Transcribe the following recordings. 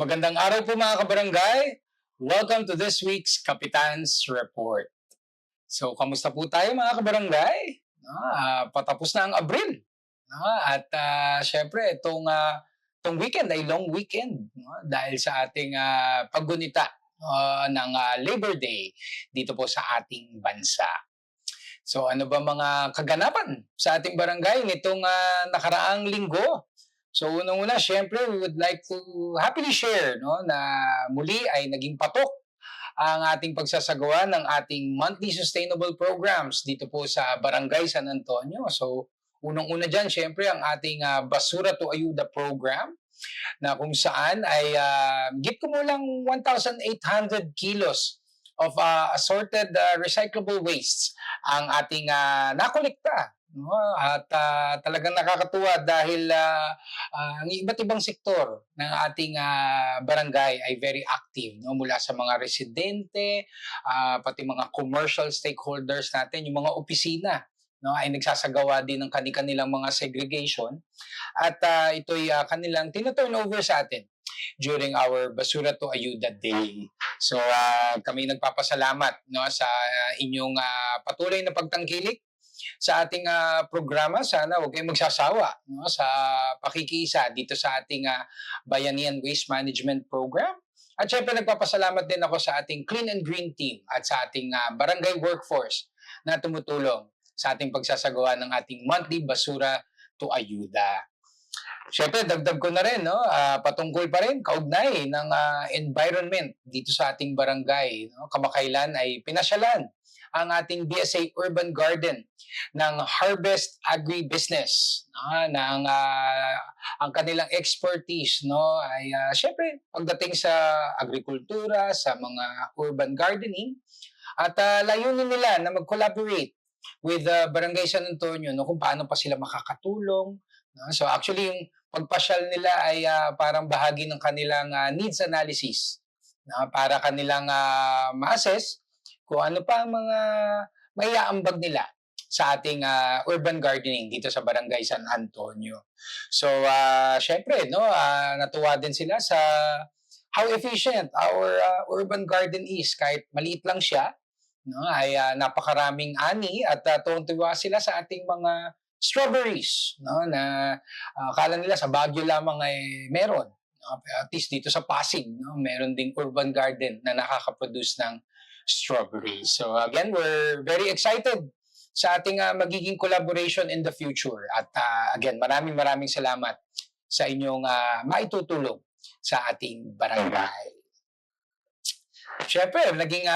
Magandang araw po mga kabarangay. Welcome to this week's Kapitan's Report. So, kamusta po tayo mga kabarangay? Patapos na ang Abril. Syempre, itong weekend ay long weekend dahil sa ating paggunita ng Labor Day dito po sa ating bansa. So ano ba mga kaganapan sa ating barangay nitong nakaraang linggo? So unang-una, syempre, we would like to happily share na muli ay naging patok ang ating pagsasagawa ng ating monthly sustainable programs dito po sa Barangay San Antonio. So unang-una dyan, syempre, ang ating Basura to Ayuda program na kung saan ay kumulang 1,800 kilos of assorted recyclable wastes ang ating nakolekta. No? Talagang nakakatuwa dahil ang iba't ibang sektor ng ating barangay ay very active, no? Mula sa mga residente, pati mga commercial stakeholders natin, yung mga opisina, no, ay nagsasagawa din ng kanilang mga segregation at ito'y kanilang tino-turn over sa atin during our Basura to Ayuda Day. So kami nagpapasalamat sa inyong patuloy na pagtangkilik sa ating programa. Sana huwag kayong magsasawa sa pakikiisa dito sa ating Bayanihan Waste Management Program. At syempre nagpapasalamat din ako sa ating Clean and Green Team at sa ating barangay workforce na tumutulong sa ating pagsasagawa ng ating monthly Basura to Ayuda. Siyempre, dagdag ko na rin, patungkol pa rin, kaugnay ng environment dito sa ating barangay. No? Kamakailan ay pinasyalan ang ating BSA Urban Garden ng Harvest Agribusiness. Ang kanilang expertise ay siyempre, pagdating sa agrikultura, sa mga urban gardening, at layunin nila na mag-collaborate with Barangay San Antonio kung paano pa sila makakatulong. So actually, yung pagpasyal nila ay parang bahagi ng kanilang needs analysis para kanilang ma-assess kung ano pa ang mga maiaambag nila sa ating urban gardening dito sa Barangay San Antonio. So syempre, natuwa din sila sa how efficient our urban garden is. Kahit maliit lang siya, ay napakaraming ani at tuwang-tuwa sila sa ating mga strawberries na akala nila sa Baguio lamang ay meron. At least dito sa Pasig, meron ding urban garden na nakaka-produce ng strawberries. So again, we're very excited sa ating magiging collaboration in the future. At again, maraming salamat sa inyong maitutulong sa ating barangay. Siyempre, naging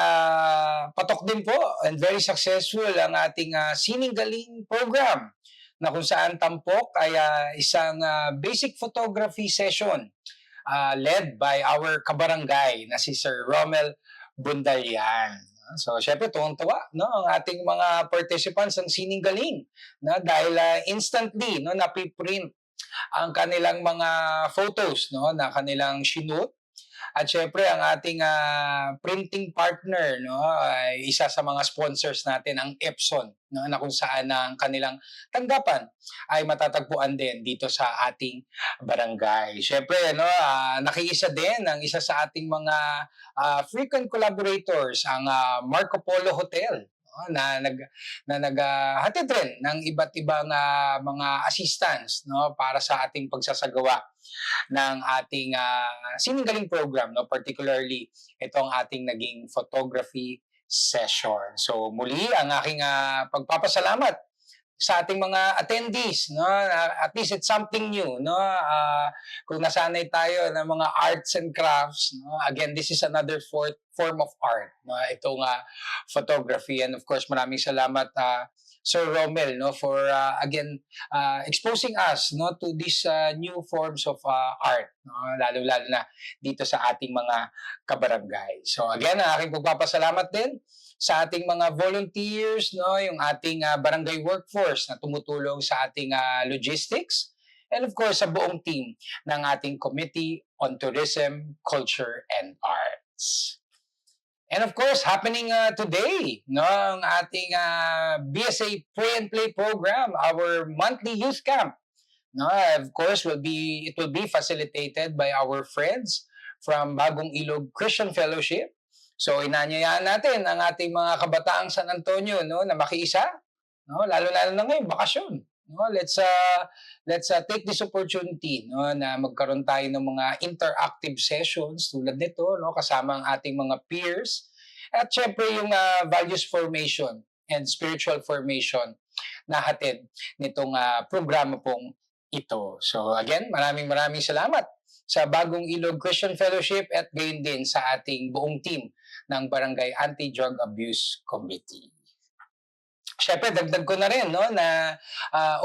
patok din po and very successful ang ating Sininggaling program na kung saan tampok ay isang basic photography session led by our kabarangay na si Sir Romel Bundalian. So, syempre, tuwang-tuwa ang ating mga participants ng Sininggaling dahil instantly napiprint ang kanilang mga photos na kanilang shoot. At syempre, ang ating printing partner ay isa sa mga sponsors natin, ang Epson, na kung saan ang kanilang tanggapan ay matatagpuan din dito sa ating barangay. Syempre, nakiisa din ang isa sa ating mga frequent collaborators, ang Marco Polo Hotel, na naghatid rin ng iba't ibang mga assistance para sa ating pagsasagawa ng ating Sininggaling program, particularly itong ating naging photography session. So muli ang aking pagpapasalamat sa ating mga attendees, at least it's something new, kung nasanay tayo ng mga arts and crafts, again, this is another form of art, itong photography. And of course, maraming salamat Sir Romel for again exposing us to these new forms of art, lalo-lalo na dito sa ating mga kabarangay. So again, aking pagpapasalamat din sa ating mga volunteers, yung ating barangay workforce na tumutulong sa ating logistics, and of course sa buong team ng ating Committee on Tourism, Culture, and Arts. And of course, happening today, ang ating BSA Pray and Play program, our monthly youth camp. Of course, it will be facilitated by our friends from Bagong Ilog Christian Fellowship. So inanyayaan natin ang ating mga kabataang San Antonio, no, na makiisa, no, lalo-lalo na ngayon bakasyon. No, let's take this opportunity, no, na magkaroon tayo ng mga interactive sessions tulad nito, no, kasama ang ating mga peers, at syempre yung values formation and spiritual formation na hatid nitong programa pong ito. So again, maraming salamat sa Bagong Ilog Christian Fellowship at gayon din sa ating buong team ng Barangay Anti-Drug Abuse Committee. Siyempre, dagdag ko na rin, no, na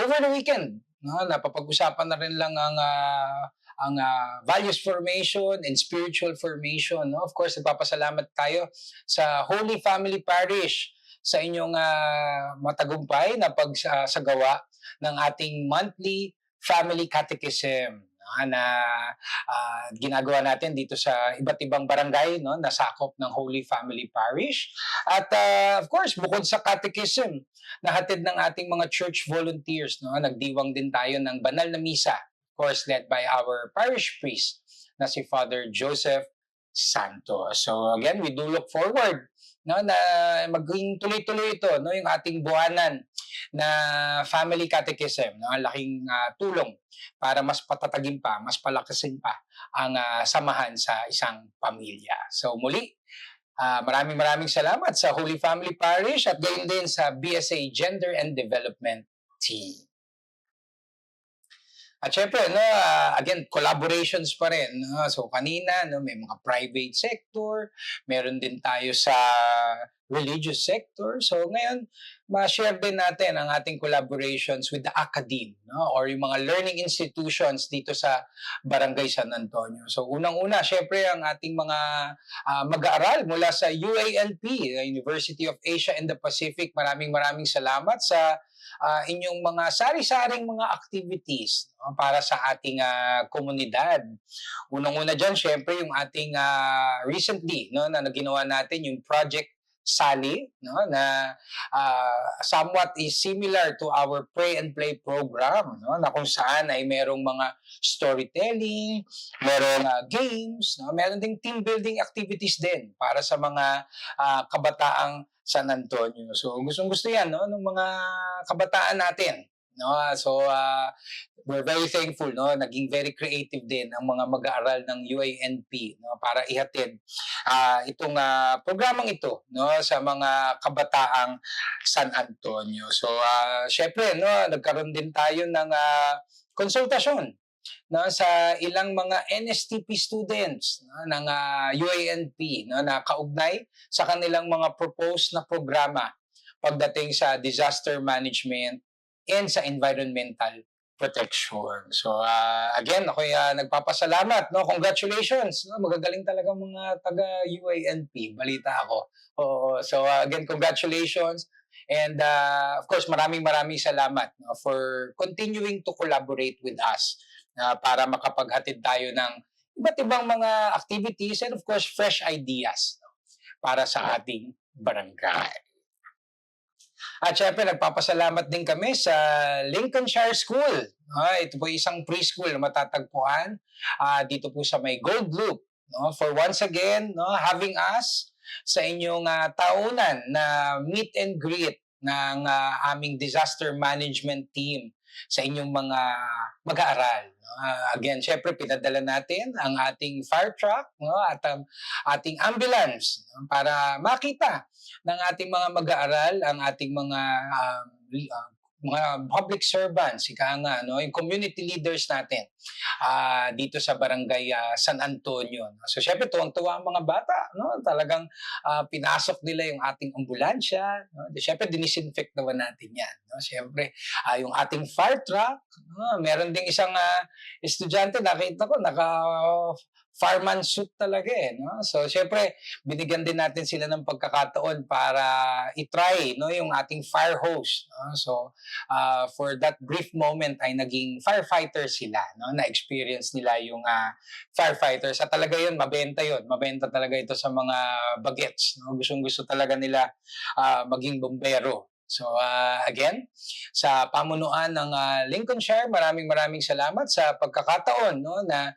over the weekend, no, napapag-usapan na rin lang ang values formation and spiritual formation. No? Of course, nagpapasalamat tayo sa Holy Family Parish sa inyong matagumpay na pagsagawa ng ating monthly family catechism, no, na ginagawa natin dito sa iba't ibang barangay, no, na sakop ng Holy Family Parish. At of course, bukod sa catechism, nahatid ng ating mga church volunteers, no, nagdiwang din tayo ng banal na misa, of course led by our parish priest na si Father Joseph Santos. So again, we do look forward, no, na maging tuloy-tuloy ito, no, yung ating buwanan na family catechism, no, ang laking tulong para mas patatagin pa, mas palakasin pa ang samahan sa isang pamilya. So muli, maraming salamat sa Holy Family Parish at gayon din sa BSA Gender and Development Team. At syempre, no, again, collaborations pa rin. No? So kanina, no, may mga private sector, meron din tayo sa religious sector. So ngayon, ma-share din natin ang ating collaborations with the academe, no, or yung mga learning institutions dito sa Barangay San Antonio. So unang-una, syempre ang ating mga mag-aaral mula sa UALP, University of Asia and the Pacific. Maraming salamat sa inyong mga sari-saring mga activities, no, para sa ating komunidad. Unang-una dyan, syempre yung ating recently, no, na ginawa natin yung Project Sally, no, na somewhat is similar to our Pray and Play program, no, na kung saan ay merong mga storytelling, merong games, no, meron ding team building activities din para sa mga kabataang San Antonio. So gustong-gusto 'yan, no, ng mga kabataan natin, no. So we're very thankful, no, naging very creative din ang mga mag-aaral ng UANP, no, para ihatid itong programang ito, no, sa mga kabataang San Antonio. So syempre, no, nagkaroon din tayo ng konsultasyon, no, sa ilang mga NSTP students, no, ng UANP, no, na kaugnay sa kanilang mga proposed na programa pagdating sa disaster management and sa environmental protection. So again, ako'y nagpapasalamat, no. Congratulations, no, magagaling talaga mga taga UANP, balita ako. Oo, so again, congratulations. And of course, maraming salamat, no, for continuing to collaborate with us para makapaghatid tayo ng iba't ibang mga activities and of course, fresh ideas, no, para sa ating barangay. At syempre, nagpapasalamat din kami sa Lincolnshire School. Ito po isang preschool na matatagpuan dito po sa may Gold Loop. No? For once again, no, having us sa inyong taunan na meet and greet ng aming disaster management team sa inyong mga mag-aaral. Again, syempre, pinadala natin ang ating fire truck, no, at ang ating ambulance, no, para makita ng ating mga mag-aaral, ang ating mga public servants, ika nga, no, yung community leaders natin dito sa Barangay San Antonio. So syempre, tuwang-tuwa ang mga bata, no, talagang pinasok nila yung ating ambulansya, no. Syempre, dinisinfect naman natin yan, no. Syempre, yung ating fire truck, no, meron ding isang estudyante, nakita ko, fireman suit talaga no. So syempre, binigyan din natin sila ng pagkakataon para i-try, no, yung ating fire hose, no. So for that brief moment ay naging firefighter sila, no, na experience nila yung firefighters. At talaga yun, mabenta talaga ito sa mga bagets, no. Gustong-gusto talaga nila maging bombero, So again, sa pamunuan ng Lincolnshire, maraming salamat sa pagkakataon no na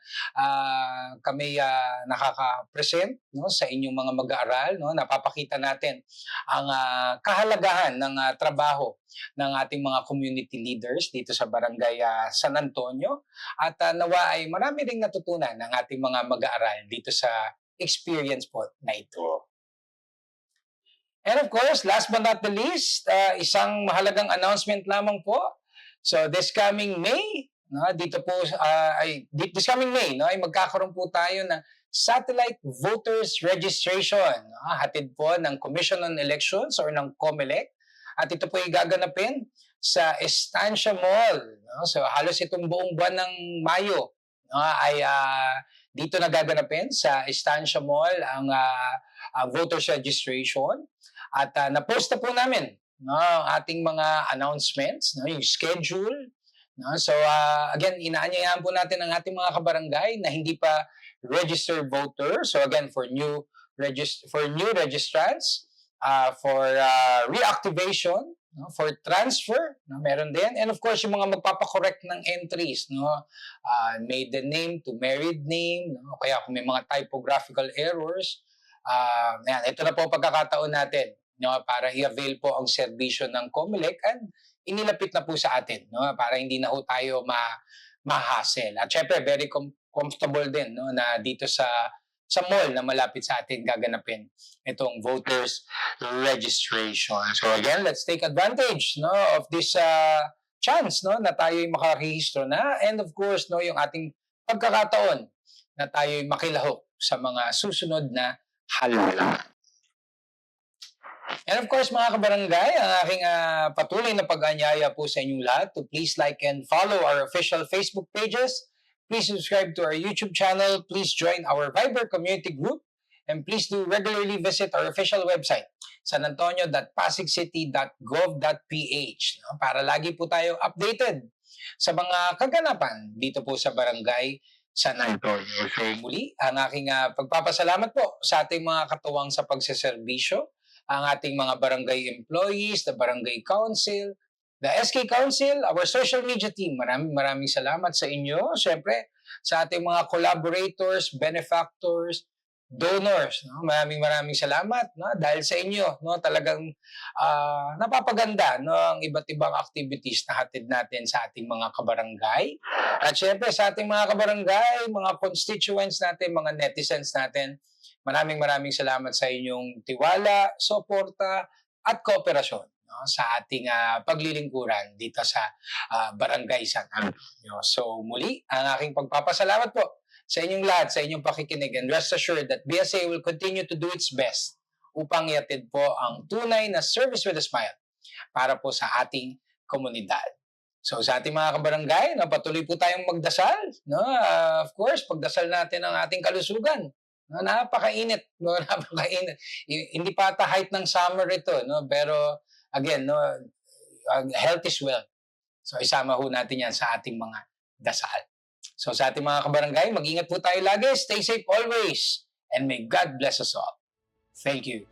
kami nakaka-present no sa inyong mga mag-aaral no, napapakita natin ang kahalagahan ng trabaho ng ating mga community leaders dito sa Barangay San Antonio at nawa ay marami ring natutunan ng ating mga mag-aaral dito sa experience po na ito. And of course, last but not the least, isang mahalagang announcement lamang po. So this coming May, no, dito po this coming May, no, ay magkakaroon po tayo ng satellite voters registration. No, hatid po ng Commission on Elections or ng COMELEC. At ito po ay gaganapin sa Estancia Mall. No? So halos itong buong buwan ng Mayo no, ay dito na gaganapin sa Estancia Mall ang voters registration. At na-post na po namin no, ang ating mga announcements, no, yung schedule. No? So again, inaanyayahan po natin ang ating mga kabarangay na hindi pa registered voter. So again, for new registrants, for reactivation, no, for transfer, no, meron din. And of course, yung mga magpapakorrect ng entries, no, maiden name to married name, no, kaya kung may mga typographical errors, yan, ito na po ang pagkakataon natin no, para i-avail po ang serbisyo ng COMELEC at inilapit na po sa atin no, para hindi na po tayo ma-hassle. At syempre, very comfortable din no, na dito sa mall na malapit sa atin gaganapin itong voters registration. So again, let's take advantage no, of this chance no, na tayo'y makarehistro na and of course no, yung ating pagkakataon na tayo'y makilahok sa mga susunod na halalan. And of course, mga kabarangay, ang aking patuloy na pag-anyaya po sa inyong lahat to please like and follow our official Facebook pages. Please subscribe to our YouTube channel. Please join our Viber community group. And please do regularly visit our official website, sanantonio.pasigcity.gov.ph no, para lagi po tayo updated sa mga kaganapan dito po sa Barangay San Antonio. So muli, ang aking pagpapasalamat po sa ating mga katuwang sa pagseserbisyo, ang ating mga barangay employees, the barangay council, the SK Council, our social media team. Maraming salamat sa inyo. Siyempre, sa ating mga collaborators, benefactors, donors. No? Maraming salamat no? Dahil sa inyo. No? Talagang napapaganda no? Ang iba't ibang activities na hatid natin sa ating mga kabarangay. At siyempre, sa ating mga kabarangay, mga constituents natin, mga netizens natin, maraming salamat sa inyong tiwala, suporta, at kooperasyon no, sa ating paglilingkuran dito sa Barangay San Antonio. So muli, ang aking pagpapasalamat po sa inyong lahat, sa inyong pakikinig, and rest assured that BSA will continue to do its best upang iatid po ang tunay na service with a smile para po sa ating komunidad. So sa ating mga kabarangay, no, patuloy po tayong magdasal. No? Of course, pagdasal natin ang ating kalusugan. No, napakainit, no, napakainit. Hindi pa ata height ng summer ito, no, pero again, no, health is wealth. So isama ho natin 'yan sa ating mga dasal. So sa ating mga kabarangay, mag-ingat po tayo lagi, stay safe always, and may God bless us all. Thank you.